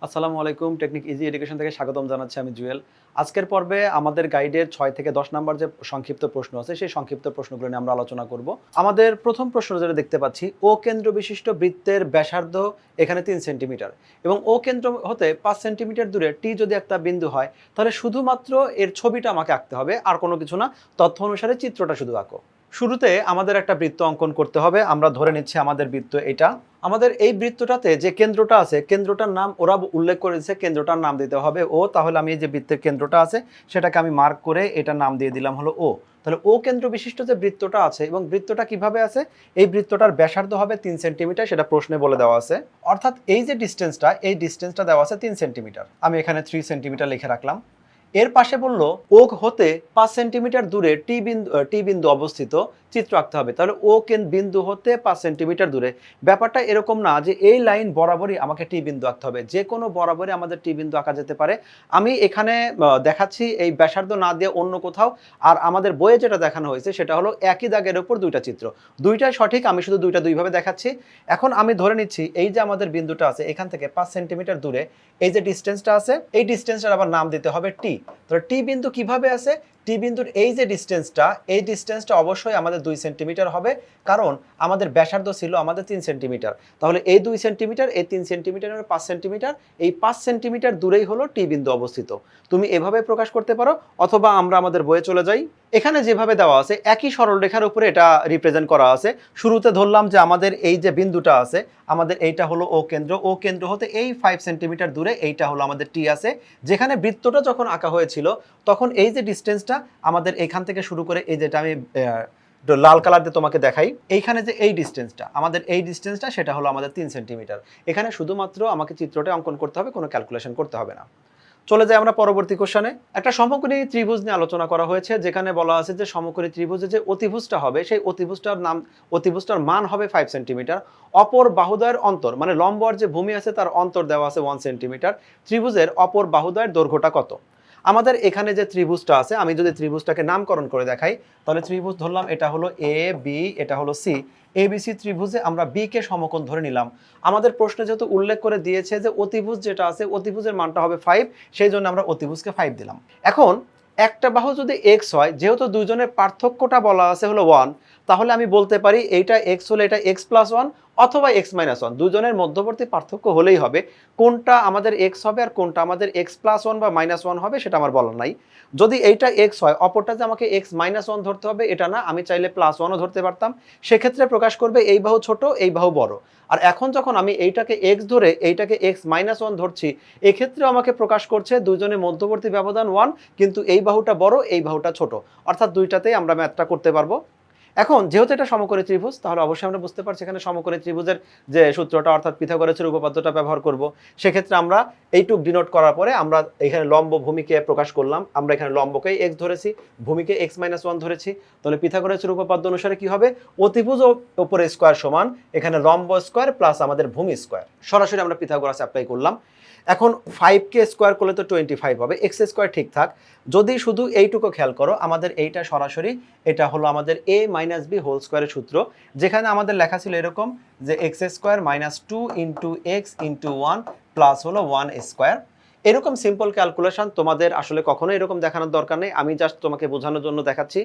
আসসালামু আলাইকুম। Technique easy education থেকে স্বাগতম জানাচ্ছি আমি জুয়েল। আজকের পর্বে আমাদের গাইডের ৬ থেকে ১০ নাম্বার যে সংক্ষিপ্ত প্রশ্ন আছে, সেই সংক্ষিপ্ত প্রশ্নগুলো নিয়ে আমরা আলোচনা করব। আমাদের প্রথম প্রশ্ন যেটা দেখতে পাচ্ছি, ও কেন্দ্র বিশিষ্ট বৃত্তের ব্যাসার্ধ এখানে ৩ সেন্টিমিটার এবং ও কেন্দ্র হতে ৫ সেন্টিমিটার দূরে টি যদি একটা বিন্দু হয়, তাহলে শুধুমাত্র এর ছবিটা আমাকে আঁকতে হবে, আর কোনো কিছু না। তথ্য অনুসারে চিত্রটা শুধু আঁকো। শুরুতে আমাদের একটা বৃত্ত অঙ্কন করতে হবে। আমরা ধরে নিচ্ছি আমাদের বৃত্ত এটা। আমাদের এই বৃত্তটাতে যে কেন্দ্রটা আছে, কেন্দ্রটার নাম ওরা উল্লেখ করেছে, কেন্দ্রটার নাম দিতে হবে ও। তাহলে আমি এই যে বৃত্তের কেন্দ্রটা আছে সেটাকে আমি মার্ক করে এটার নাম দিয়ে দিলাম হলো ও। তাহলে ও কেন্দ্র বিশিষ্ট যে বৃত্তটা আছে, এবং বৃত্তটা কিভাবে আছে, এই বৃত্তটার ব্যাসার্ধ হবে ৩ সেন্টিমিটার, সেটা প্রশ্নে বলে দেওয়া আছে। অর্থাৎ এই যে ডিস্টেন্সটা, এই ডিস্টেন্সটা দেওয়া আছে ৩ সেন্টিমিটার। আমি এখানে 3 সেন্টিমিটার লিখে রাখলাম। এর পাশে বলল ও হতে ৫ সেন্টিমিটার দূরে টি বিন্দু অবস্থিত, চিত্র আঁকতে হবে। তাহলে ও বিন্দু হতে ৫ সেন্টিমিটার দূরে। ব্যাপারটা এরকম না যে এই লাইন বরাবরই আমাকে টি বিন্দু আঁকতে হবে, যে কোনো বরাবরই আমাদের টি বিন্দু আঁকা যেতে পারে। আমি এখানে দেখাচ্ছি এই ব্যাসার্ধ না দিয়ে অন্য কোথাও। আর আমাদের বইয়ে যেটা দেখানো হয়েছে সেটা হলো একই দাগের উপর দুইটা চিত্র, দুইটাই সঠিক, আমি শুধু দুইটা দুইভাবে দেখাচ্ছি। এখন আমি ধরে নিচ্ছি এই যে আমাদের বিন্দুটা আছে এখান থেকে ৫ সেন্টিমিটার দূরে, এই যে ডিস্টেন্সটা আছে, এই ডিস্টেন্সটার আবার নাম দিতে হবে টি। তো টি বিন্দু কিভাবে আছে, টি বিন্দুর এই যে ডিস্টেন্সটা, এই ডিস্টেন্সটা অবশ্যই আমাদের 2 সেন্টিমিটার হবে, কারণ আমাদের ব্যাসার্ধ ছিল আমাদের 3 সেন্টিমিটার। তাহলে এই 2 সেন্টিমিটার, এই 3 সেন্টিমিটার, 5 সেন্টিমিটার, এই 5 সেন্টিমিটার দূরেই হলো টি বিন্দু অবস্থিত। তুমি এভাবে প্রকাশ করতে পারো, অথবা আমরা আমাদের বইয়ে চলে যাই। এখানে যেভাবে দেওয়া আছে একই সরলরেখার উপরে এটা রিপ্রেজেন্ট করা আছে। শুরুতে ধরলাম যে আমাদের এই যে বিন্দুটা আছে, আমাদের এইটা হলো ও কেন্দ্র। ও কেন্দ্র হতে এই 5 সেন্টিমিটার দূরে এইটা হলো আমাদের টি আছে। যেখানে বৃত্তটা যখন আঁকা হয়েছিল, তখন এই যে ডিস্টেন্সটা আমাদের এখান থেকে শুরু করে, এই যেটা আমি লাল কালার দিয়ে তোমাকে দেখাই, এইখানে যে এই ডিস্টেন্সটা, আমাদের এই ডিস্টেন্সটা, সেটা হলো আমাদের 3 সেন্টিমিটার। এখানে শুধুমাত্র আমাকে চিত্রটা অঙ্কন করতে হবে, কোনো ক্যালকুলেশন করতে হবে না। চলে যাই আমরা পরবর্তী কোশ্চেনে। একটা সমকোণী ত্রিভুজ নিয়ে আলোচনা করা হয়েছে, যেখানে বলা আছে যে সমকোণী ত্রিভুজে যে অতিভুজটা হবে, সেই অতিভুজটার মান হবে 5 সেন্টিমিটার। অপর বাহুদ্বয়ের অন্তর, মানে লম্ব আর যে ভূমি আছে তার অন্তর দেওয়া আছে 1 সেন্টিমিটার। ত্রিভুজের অপর বাহুদ্বয়ের দৈর্ঘ্যটা কত? আমাদের এখানে যে ত্রিভুজটা আছে, আমি যদি ত্রিভুজটাকে নামকরণ করে দেখাই, তাহলে ত্রিভুজ ধরলাম এটা হলো এ বি, এটা হলো সি। এবিসি ত্রিভুজে আমরা বি কে সমকোণ ধরে নিলাম। আমাদের প্রশ্নে যেহেতু উল্লেখ করে দিয়েছে যে অতিভুজ যেটা আছে, অতিভুজের মানটা হবে 5, সেই জন্য আমরা অতিভুজকে 5 দিলাম। এখন একটা বাহু যদি এক্স হয়, যেহেতু দুইজনের পার্থক্যটা বলা আছে হলো 1, তাহলে আমি বলতে পারি এইটা এক্স হলে এটা এক্স প্লাস 1 অথবা এক্স মাইনাস 1, দুজনের মধ্যবর্তী পার্থক্য হলেই হবে। কোনটা আমাদের এক্স হবে আর কোনটা আমাদের এক্স প্লাস 1 বা মাইনাস 1 হবে সেটা আমার বলার নাই। যদি এইটা এক্স হয়, অপরটা যে আমাকে এক্স মাইনাস 1 ধরতে হবে এটা না, আমি চাইলে প্লাস 1ও ধরতে পারতাম। সেক্ষেত্রে প্রকাশ করবে এই বাহু ছোট, এই বাহু বড়। আর এখন যখন আমি এইটাকে এক্স ধরে এইটাকে এক্স মাইনাস 1 ধরছি, এক্ষেত্রেও আমাকে প্রকাশ করছে দুজনের মধ্যবর্তী ব্যবধান 1, কিন্তু এই বাহুটা বড়, এই বাহুটা ছোট। অর্থাৎ দুইটাতেই আমরা ম্যাথটা করতে পারবো। এখন যেহেতু এটা সমকোণী ত্রিভুজ, তাহলে অবশ্যই আমরা বুঝতে পারছি এখানে সমকোণী ত্রিভুজের যে সূত্রটা, অর্থাৎ পিথাগোরাসের উপপাদ্যটা ব্যবহার করব। সেক্ষেত্রে আমরা এইটুক ডিনোট করার পরে আমরা এখানে লম্ব ভূমিকে প্রকাশ করলাম। আমরা এখানে লম্বকেই এক্স ধরেছি, ভূমিকে এক্স মাইনাস 1 ধরেছি। তাহলে পিথাগোরাসের উপপাদ্য অনুসারে কি হবে, অতিভুজ উপরে স্কোয়ার সমান এখানে লম্ব স্কোয়ার প্লাস আমাদের ভূমি স্কোয়ার। সরাসরি আমরা পিথাগোরাস অ্যাপ্লাই করলাম। এখন 5কে স্কোয়ার করলে তো 25 হবে, এক্স স্কোয়ার ঠিক থাক। যদি শুধু এইটুকু খেয়াল করো, আমাদের এইটা সরাসরি এটা হলো আমাদের a মাইনাস বি হোল স্কোয়ারের সূত্র, যেখানে আমাদের লেখা ছিল এরকম যে x square minus 2 into x into 1 plus হলো 1 স্কোয়ার। এরকম সিম্পল ক্যালকুলেশন তোমাদের আসলে কখনো এরকম দেখানোর দরকার নেই, আমি জাস্ট তোমাকে বোঝানোর জন্য দেখাচ্ছি।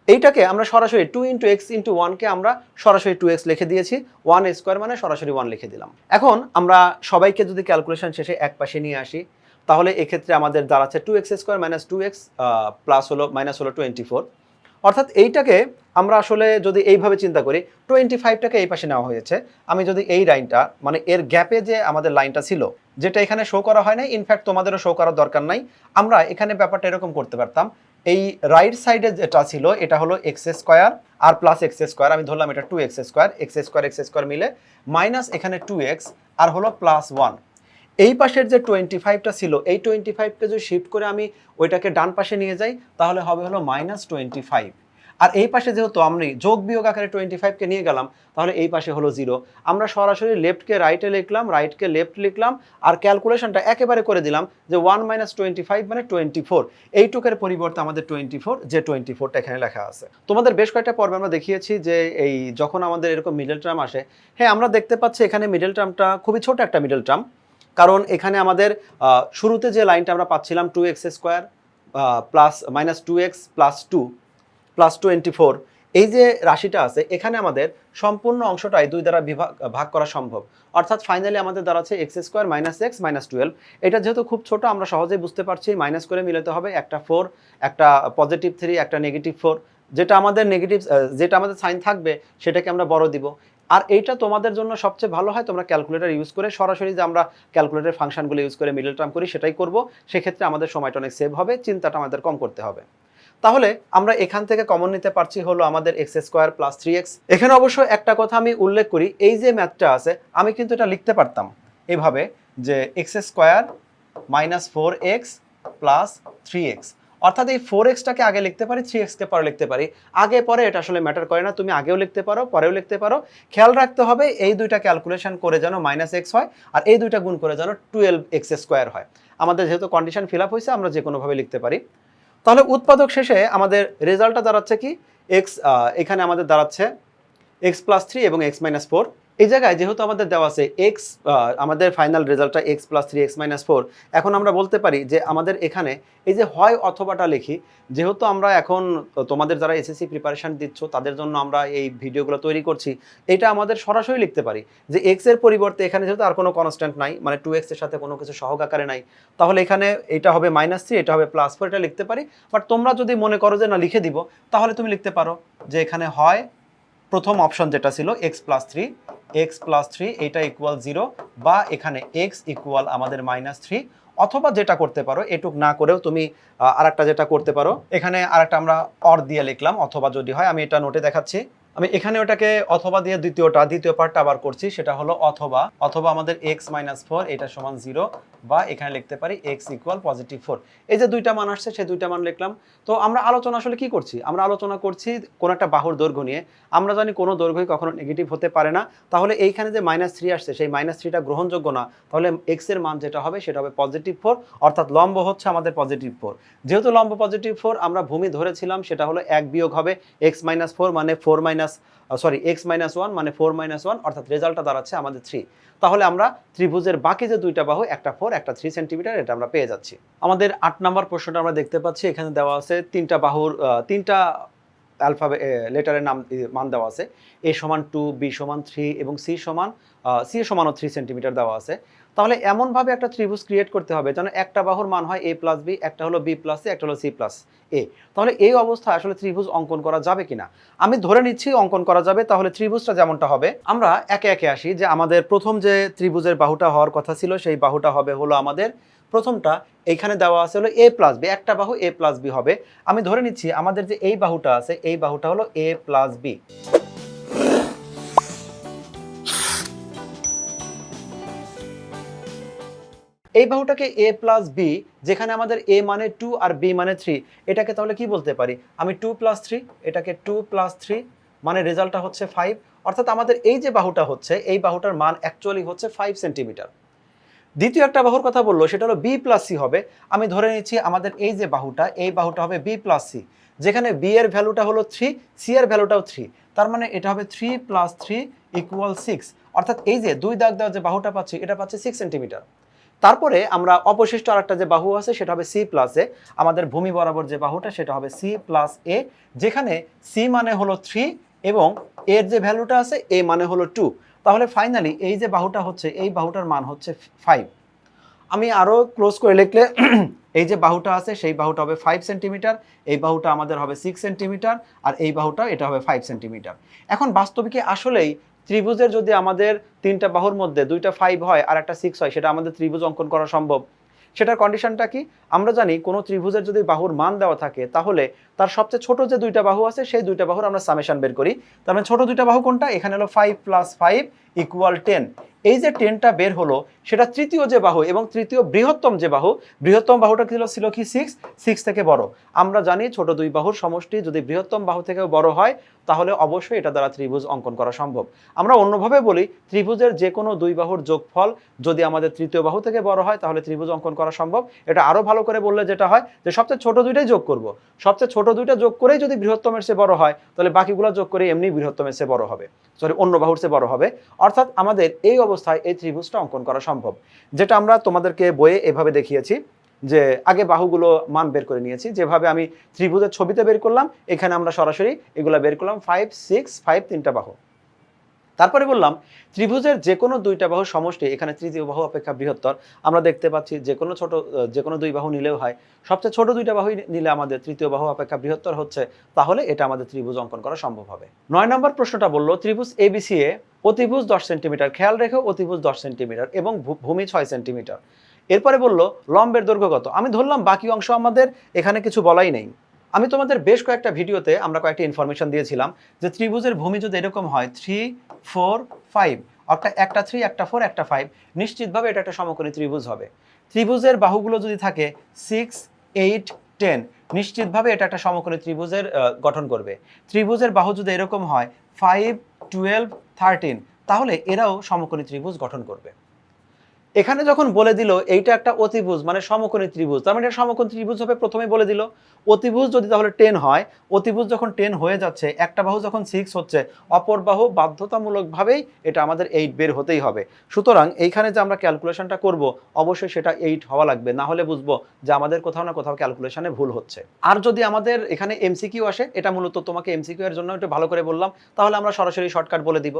এইটাকে আমরা সরাসরি 2 ইন্টু এক্স ইন্টু 1কে আমরা সরাসরি 2x লিখে দিয়েছি, 1 স্কোয়ার মানে সরাসরি 1 লিখে দিলাম। এখন আমরা সবাইকে যদি ক্যালকুলেশন শেষে এক পাশে নিয়ে আসি, তাহলে এক্ষেত্রে আমাদের দাঁড়াচ্ছে 2x square minus 2x plus হলো মাইনাস হলো 24। অর্থাৎ এইটাকে আমরা আসলে যদি এইভাবে চিন্তা করি, 25টাকে এই পাশে নেওয়া হয়েছে। আমি যদি এই লাইনটা, মানে এর গ্যাপে যে আমাদের লাইনটা ছিল, যেটা এখানে শো করা হয় নাই, ইনফ্যাক্ট তোমাদেরও শো করার দরকার নাই, আমরা এখানে ব্যাপারটা এরকম করতে পারতাম। এই রাইট সাইডে যেটা ছিল এটা হলো এক্স স্কোয়ার আর প্লাস এক্স স্কোয়ার, আমি ধরলাম এটা 2x স্কোয়ার, এক্স স্কোয়ার মিলে মাইনাস এখানে 2x আর হলো প্লাস 1। এই পাশের যে 25টা ছিল, এই 25কে যদি শিফট করে আমি ওইটাকে ডান পাশে নিয়ে যাই, তাহলে হবে হলো মাইনাস 25। আর এই পাশে যেহেতু আমি যোগ বিয়োগ আকারে 25কে নিয়ে গেলাম, তাহলে এই পাশে হলো 0। আমরা সরাসরি লেফটকে রাইটে লিখলাম, রাইটকে লেফট লিখলাম, আর ক্যালকুলেশনটা একেবারে করে দিলাম যে 1 মাইনাস 25 মানে 24। এইটুকের পরিবর্তে আমাদের 24, যে 24টা এখানে লেখা আছে। তোমাদের বেশ কয়েকটা পর্বে আমরা দেখিয়েছি যে এই যখন আমাদের এরকম মিডল টার্ম আসে, হ্যাঁ আমরা দেখতে পাচ্ছি এখানে মিডল টার্মটা খুবই ছোট একটা মিডল টার্ম, কারণ এখানে আমাদের শুরুতে যে লাইনটা আমরা পাচ্ছিলাম 2x² প্লাস -2x প্লাস 24, এই যে রাশিটা আছে এখানে আমাদের সম্পূর্ণ অংশটাই 2 দ্বারা ভাগ করা সম্ভব। অর্থাৎ ফাইনালি আমাদের দাঁড়াচ্ছে x² - x -12। এটা যেহেতু খুব ছোট আমরা সহজেই বুঝতে পারছি, মাইনাস করে মিলাতে হবে, একটা 4, একটা +3, একটা -4, যেটা আমাদের নেগেটিভ যেটা আমাদের সাইন থাকবে সেটাকে আমরা বড় দিব। আর এইটা তোমাদের জন্য সবচেয়ে ভালো হয় তোমরা ক্যালকুলেটর ইউজ করে সরাসরি যে আমরা ক্যালকুলেটর ফাংশনগুলো ইউজ করে মিডল টার্ম করি সেটাই করব। সেক্ষেত্রে আমাদের সময়টা অনেক সেভ হবে, চিন্তাটা আমাদের কম করতে হবে। তাহলে আমরা এখান থেকে কমন নিতে পারছি হলো আমাদের x² + 3x। এখানে অবশ্য একটা কথা আমি উল্লেখ করি, এই যে ম্যাথটা আছে আমি কিন্তু এটা লিখতে পারতাম এভাবে যে x² - 4x + 3x, অর্থাৎ এই 4xটাকে আগে লিখতে পারি, 3xকে পরে লিখতে পারি। আগে পরে এটা আসলে ম্যাটার করে না, তুমি আগেও লিখতে পারো পরেও লিখতে পারো। খেয়াল রাখতে হবে এই দুইটা ক্যালকুলেশন করে যেন -x হয় আর এই দুইটা গুণ করে যেন 12x² হয়। আমাদের যেহেতু কন্ডিশন ফিল আপ হয়েছে আমরা যে কোনোভাবে লিখতে পারি। তাহলে উৎপাদক শেষে আমাদের রেজাল্টটা দাঁড়াচ্ছে কি, এখানে আমাদের দাঁড়াচ্ছে x + 3 এবং x - 4। এই জায়গায় যেহেতু আমাদের দেওয়া আছে x, আমাদের ফাইনাল রেজাল্টটা x + 3 x - 4। এখন আমরা বলতে পারি যে আমাদের এখানে এই যে হয় অথবাটা লিখি, যেহেতু আমরা এখন তোমাদের যারা এসএসসি প্রিপারেশন দিচ্ছ তাদের জন্য আমরা এই ভিডিওগুলো তৈরি করছি, এটা আমাদের সরাসরি লিখতে পারি যে x এর পরিবর্তে এখানে যেহেতু আর কোনো কনস্ট্যান্ট নাই, মানে 2x এর সাথে কোনো কিছু সহগ আকারে নাই, তাহলে এখানে এটা হবে -3, এটা হবে +4, এটা লিখতে পারি। বাট তোমরা যদি মনে করো যে না লিখে দিব, তাহলে তুমি লিখতে পারো যে এখানে হয় প্রথম অপশন যেটা ছিল x + 3 এটা ইকুয়াল 0, বা এখানে x ইকুয়াল আমাদের -3, অথবা যেটা করতে পারো এটুক না করেও তুমি আরেকটা যেটা করতে পারো, এখানে আরেকটা আমরা অর দিয়ে লিখলাম, অথবা যদি হয় আমি এটা নোটে দেখাচ্ছি। আমি এখানে ওটাকে অথবা দিয়ে দ্বিতীয় পার্টটা আবার করছি, সেটা হলো অথবা আমাদের x - 4 এটা সমান 0, বা এখানে লিখতে পারি x ইকুয়াল +4। এই যে দুইটা মান আসছে সেই দুইটা মান লিখলাম। তো আমরা আলোচনা আসলে কি করছি, আমরা আলোচনা করছি কোন একটা বাহুর দৈর্ঘ্য নিয়ে। আমরা জানি কোনো দৈর্ঘ্যই কখনো নেগেটিভ হতে পারে না, তাহলে এইখানে যে -3 আসছে সেই -3টা গ্রহণযোগ্য না, তাহলে x এর মান যেটা হবে সেটা হবে +4, অর্থাৎ লম্ব হচ্ছে আমাদের +4। যেহেতু লম্ব +4 আমরা ভূমি ধরেছিলাম সেটা হলো 1 বিয়োগ হবে x - 4 মানে x - 1 মানে 4 - 1, অর্থাৎ রেজাল্টটা দাঁড়াচ্ছে আমাদের 3। তাহলে আমরা ত্রিভুজের বাকি যে দুইটা বাহু, একটা 4 একটা 3 সেন্টিমিটার, এটা আমরা পেয়ে যাচ্ছি। আমাদের 8 নম্বর প্রশ্নটা আমরা দেখতে পাচ্ছি, এখানে দেওয়া আছে তিনটা বাহুর তিনটা লেটারের মান দেওয়া আছে। a = 2, b = 3 এবং c সমানও 3 সেন্টিমিটার দেওয়া আছে। তাহলে এমনভাবে একটা ত্রিভুজ ক্রিয়েট করতে হবে যেন একটা বাহুর মান হয় a + b, একটা হলো b + c, একটা হলো c + a। তাহলে এই অবস্থায় আসলে ত্রিভুজ অঙ্কন করা যাবে কিনা, আমি ধরে নিচ্ছি অঙ্কন করা যাবে। তাহলে ত্রিভুজটা যেমনটা হবে আমরা একে একে আসি, যে আমাদের প্রথম যে ত্রিভুজের বাহুটা হওয়ার কথা ছিল সেই বাহুটা হবে হলো আমাদের প্রথমটা, এইখানে দেওয়া আছে হলো a + b, একটা বাহু a + b হবে। আমি ধরে নিচ্ছি আমাদের যে এই বাহুটা আছে এই বাহুটা হলো a + b। এই বাহুটাকে a + b, যেখানে আমাদের a মানে 2 আর b মানে 3, এটাকে তাহলে কি বলতে পারি, আমি 2 + 3, এটাকে 2 + 3 মানে রেজাল্টটা হচ্ছে 5। অর্থাৎ আমাদের এই যে বাহুটা হচ্ছে এই বাহুটার মান অ্যাকচুয়ালি হচ্ছে 5 সেন্টিমিটার। দ্বিতীয় একটা বাহুর কথা বললো সেটা হলো b + c হবে। আমি ধরে নিচ্ছি আমাদের এই যে বাহুটা এই বাহুটা হবে b + c, যেখানে b এর ভ্যালুটা হলো 3, c এর ভ্যালুটাও 3, তার মানে এটা হবে 3 + 3 = 6। অর্থাৎ এই যে দুই দাগ দেওয়া যে বাহুটা পাচ্ছি এটা পাচ্ছে 6 সেন্টিমিটার। তারপরে আমরা অবশিষ্ট আরেকটা যে বাহু আছে সেটা হবে c + a, আমাদের ভূমি বরাবর যে বাহুটা সেটা হবে c + a, যেখানে c মানে হলো 3 এবং এর যে ভ্যালুটা আছে a মানে হলো 2। তাহলে ফাইনালি এই যে বাহুটা হচ্ছে এই বাহুটার মান হচ্ছে 5। আমি আরও ক্লোজ করে লিখলে এই যে বাহুটা আছে সেই বাহুটা হবে 5 সেন্টিমিটার, এই বাহুটা আমাদের হবে 6 সেন্টিমিটার, আর এই বাহুটা এটা হবে 5 সেন্টিমিটার। এখন বাস্তবিকে আসলেই ত্রিভুজের যদি আমাদের তিনটা বাহুর মধ্যে দুইটা 5 হয় আর একটা 6 হয়, সেটা আমাদের ত্রিভুজ অঙ্কন করা সম্ভব। সেটার কন্ডিশনটা কি, আমরা জানি কোনো ত্রিভুজের যদি বাহুর মান দেওয়া থাকে তাহলে তার সবচেয়ে ছোট যে দুইটা বাহু আছে সেই দুইটা বাহুর আমরা সামেশন বের করি। তার মানে ছোট দুইটা বাহু কোনটা, এখানে হলো 5 + 5 = 10। এই যে 10টা বের হলো সেটা তৃতীয় যে বাহু এবং তৃতীয় বৃহত্তম যে বাহু, বৃহত্তম বাহুটা ছিল কি 6 থেকে বড়। আমরা জানি ছোট দুই বাহুর সমষ্টি যদি বৃহত্তম বাহু থেকেও বড় হয় তাহলে অবশ্যই এটা দ্বারা ত্রিভুজ অঙ্কন করা সম্ভব। আমরা অন্যভাবে বলি ত্রিভুজের যে কোনো দুই বাহুর যোগফল যদি আমাদের তৃতীয় বাহু থেকে বড় হয় তাহলে ত্রিভুজ অঙ্কন করা সম্ভব। এটা আরো ভালো করে বললে যেটা হয় যে সবচেয়ে ছোট দুইটাই যোগ করব, সবচেয়ে ছোট দুইটা যোগ করেই যদি বৃহত্তমের চেয়ে বড় হয় তাহলে বাকিগুলো যোগ করে এমনি বৃহত্তমের চেয়ে বড় হবে, অন্য বাহুর চেয়ে বড় হবে। অর্থাৎ আমাদের এই অবস্থায় এই ত্রিভুজটা অঙ্কন করা সম্ভব, যেটা আমরা তোমাদেরকে বইয়ে এভাবে দেখিয়েছি যে আগে বাহুগুলো মান বের করে নিয়েছি, যেভাবে আমি ত্রিভুজের ছবিতে বের করলাম, এখানে আমরা সরাসরি এগুলো বের করলাম 5, 6, 5 তিনটা বাহু। তারপরে বললাম ত্রিভুজের যে কোনো দুইটা বাহু সমষ্টি এখানে তৃতীয় বাহু অপেক্ষা বৃহত্তর। আমরা দেখতে পাচ্ছি যে কোনো দুই বাহু নিলেও হয়, সবচেয়ে ছোট দুইটা বাহু নিলে আমাদের তৃতীয় বাহু অপেক্ষা বৃহত্তর হচ্ছে, তাহলে এটা আমাদের ত্রিভুজ অঙ্কন করা সম্ভব হবে। 9 নম্বর প্রশ্নটা বলল ত্রিভুজ এবিসিএ অতিভুজ 10 সেন্টিমিটার, খেয়াল রেখো অতিভুজ 10 সেন্টিমিটার এবং ভূমি 6 সেন্টিমিটার। এরপরে বলল লম্বের দৈর্ঘ্য কত। আমি ধরলাম বাকি অংশ আমাদের এখানে কিছু বলাই নেই। আমি তোমাদের বেশ কয়েকটা ভিডিওতে আমরা কয়েকটা ইনফরমেশন দিয়েছিলাম যে ত্রিভুজের ভূমি যদি এরকম হয় 3, 4, 5, অর্থাৎ একটা 3, একটা 4, একটা 5, নিশ্চিতভাবে এটা একটা সমকোণী ত্রিভুজ হবে। ত্রিভুজের বাহুগুলো যদি থাকে 6, 8, 10, নিশ্চিতভাবে এটা একটা সমকোণী ত্রিভুজের গঠন করবে। ত্রিভুজের বাহু যদি এরকম হয় 5, 12, 13, তাহলে এরাও সমকোণী ত্রিভুজ গঠন করবে। এখানে যখন বলে দিল এইটা একটা অতিভুজ মানে সমকোণী ত্রিভুজ, তার মানে এটা সমকোণী ত্রিভুজ হবে, প্রথমেই বলে দিল। অতিভুজ যদি তাহলে 10 হয়, অতিভুজ যখন 10 হয়ে যাচ্ছে, একটা বাহু যখন 6 হচ্ছে, অপর বাহু বাধ্যতামূলকভাবেই এটা আমাদের 8 বের হতেই হবে। সুতরাং এইখানে যে আমরা ক্যালকুলেশনটা করব অবশ্যই সেটা 8 হওয়া লাগবে, না হলে বুঝবো যে আমাদের কোথাও না কোথাও ক্যালকুলেশনে ভুল হচ্ছে। আর যদি আমাদের এখানে এমসিকিউ আসে, এটা মূলত তোমাকে এমসিকিউ এর জন্য একটু ভালো করে বললাম, তাহলে আমরা সরাসরি শর্টকাট বলে দিব।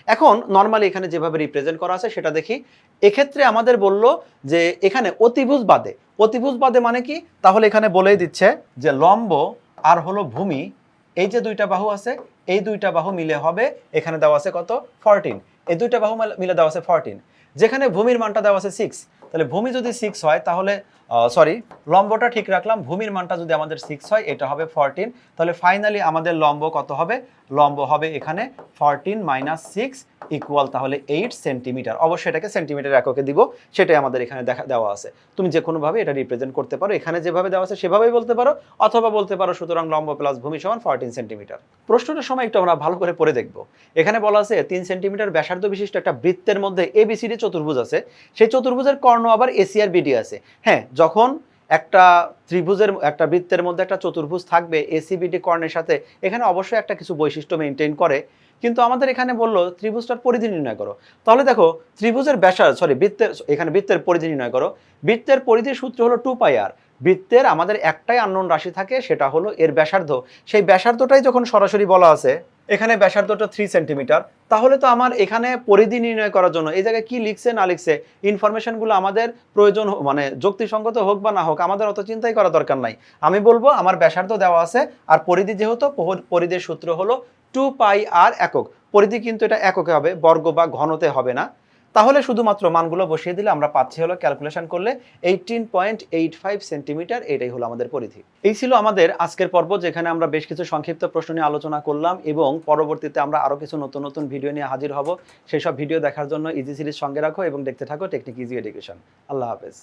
এখন নর্মালি এখানে যেভাবে রিপ্রেজেন্ট করা আছে সেটা দেখি। এক্ষেত্রে আমাদের বলল যে এখানে অতিভুজ বাদে মানে কি, তাহলে এখানে বলেই দিচ্ছে যে লম্ব আর হলো ভূমি, এই যে দুইটা বাহু আছে, এই দুইটা বাহু মিলে হবে, এখানে দেওয়া আছে কত 14, এই দুইটা বাহু মিলে দেওয়া আছে 14, যেখানে ভূমির মানটা দেওয়া আছে 6, তাহলে ভূমি যদি 6 হয় তাহলে লম্বটা ঠিক রাখলাম, ভূমির মানটা যদি আমাদের 6 হয় এটা হবে 14, তাহলে ফাইনালি আমাদের লম্ব কত হবে, লম্ব হবে এখানে 14 - 6 ইকুয়াল তাহলে 8 সেন্টিমিটার। অবশ্যই এটাকে সেন্টিমিটার এককে দিব, সেটাই আমাদের এখানে দেওয়া আছে। তুমি যে কোনোভাবে এটা রিপ্রেজেন্ট করতে পারো, এখানে যেভাবে দেওয়া আছে সেভাবেই বলতে পারো, অথবা বলতে পারো সুতরাং লম্ব প্লাস ভূমি সমান 14 সেন্টিমিটার। প্রশ্নটার সময় একটু আমরা ভালো করে পড়ে দেখব। এখানে বলা আছে 3 সেন্টিমিটার ব্যাসার্ধ বিশিষ্ট একটা বৃত্তের মধ্যে এবিসিডি চতুর্ভুজ আছে, সেই চতুর্ভুজের কর্ণ আবার এসি আর বিডি আছে। হ্যাঁ, যখন একটা বৃত্তের মধ্যে একটা চতুর্ভুজ থাকবে এসিবিডি কর্ণের সাথে, এখানে অবশ্যই একটা কিছু বৈশিষ্ট্য মেনটেন করে, কিন্তু আমাদের এখানে বললো ত্রিভুজটার পরিধি নির্ণয় করো। তাহলে দেখো ত্রিভুজের বৃত্তের পরিধি নির্ণয় করো। বৃত্তের পরিধির সূত্র হলো 2πr। বৃত্তের আমাদের একটাই আননোন রাশি থাকে, সেটা হলো এর ব্যাসার্ধ। সেই ব্যাসার্ধটাই যখন সরাসরি বলা আছে, এখানে ব্যাসার্ধটা 3 সেন্টিমিটার, তাহলে তো আমার এখানে পরিধি নির্ণয় করার জন্য এই জায়গায় কি লিখছে না লিখছে ইনফরমেশনগুলো আমাদের প্রয়োজন, মানে যুক্তিসঙ্গত হোক বা না হোক, আমাদের অত চিন্তাই করা দরকার নাই। আমি বলবো আমার ব্যাসার্ধ দেওয়া আছে, আর পরিধি যেহেতু পরিধির সূত্র হলো 2πr একক। পরিধি কিন্তু এটা এককে হবে, বর্গ বা ঘনতে হবে না। তাহলে শুধুমাত্র মানগুলো বসিয়ে দিলে আমরা পাচ্ছি হলো ক্যালকুলেশন করলে 18.85 সেন্টিমিটার, এটাই হলো আমাদের পরিধি। এই ছিল আমাদের আজকের পর্ব, যেখানে আমরা বেশ কিছু সংক্ষিপ্ত প্রশ্ন নিয়ে আলোচনা করলাম এবং পরবর্তীতে আমরা আরও কিছু নতুন নতুন ভিডিও নিয়ে হাজির হব। সেই সব ভিডিও দেখার জন্য ইজি সিরিজ সঙ্গে রাখো এবং দেখতে থাকো টেকনিক ইজি এডুকেশন। আল্লাহ হাফেজ।